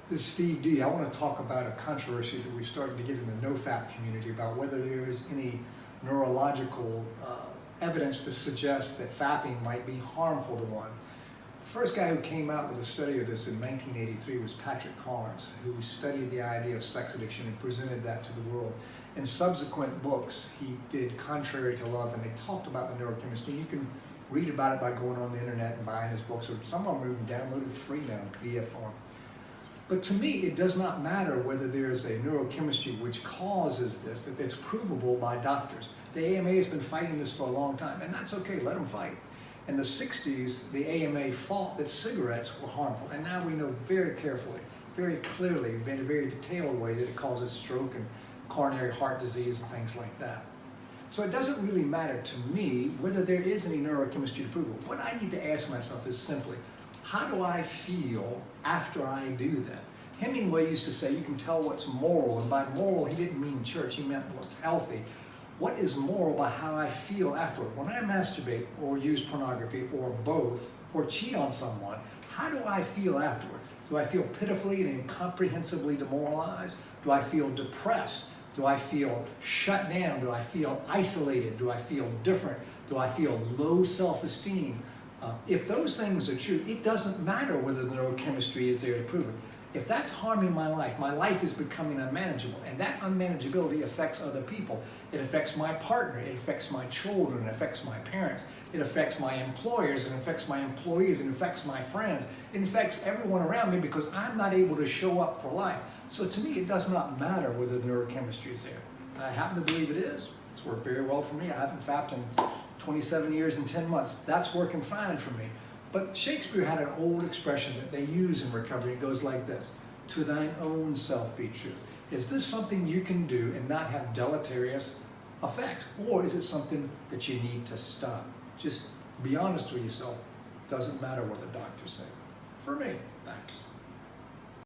This is Steve D. I want to talk about a controversy that we've started to get in the NoFap community about whether there is any neurological evidence to suggest that fapping might be harmful to one. The first guy who came out with a study of this in 1983 was Patrick Carnes, who studied the idea of sex addiction and presented that to the world. In subsequent books, he did Contrary to Love, and they talked about the neurochemistry. You can read about it by going on the internet and buying his books, or some of them are even downloaded free now in PDF form. But to me, it does not matter whether there's a neurochemistry which causes this, that it's provable by doctors. The AMA has been fighting this for a long time, and that's okay, let them fight. In the 60s, the AMA fought that cigarettes were harmful, and now we know very carefully, very clearly, in a very detailed way, that it causes stroke and coronary heart disease and things like that. So it doesn't really matter to me whether there is any neurochemistry to prove it. What I need to ask myself is simply, how do I feel after I do that? Hemingway used to say, you can tell what's moral, and by moral, he didn't mean church, he meant what's healthy. What is moral by how I feel afterward? When I masturbate or use pornography or both, or cheat on someone, how do I feel afterward? Do I feel pitifully and incomprehensibly demoralized? Do I feel depressed? Do I feel shut down? Do I feel isolated? Do I feel different? Do I feel low self-esteem? If those things are true, it doesn't matter whether the neurochemistry is there to prove it. If that's harming my life is becoming unmanageable, and that unmanageability affects other people. It affects my partner, it affects my children, it affects my parents, it affects my employers, it affects my employees, it affects my friends, it affects everyone around me because I'm not able to show up for life. So to me, it does not matter whether the neurochemistry is there. I happen to believe it is. It's worked very well for me. I haven't fapped in 27 years and 10 months. That's working fine for me. But Shakespeare had an old expression that they use in recovery. It goes like this: to thine own self be true. Is this something you can do and not have deleterious effects? Or is it something that you need to stop? Just be honest with yourself. Doesn't matter what the doctors say. For me, thanks.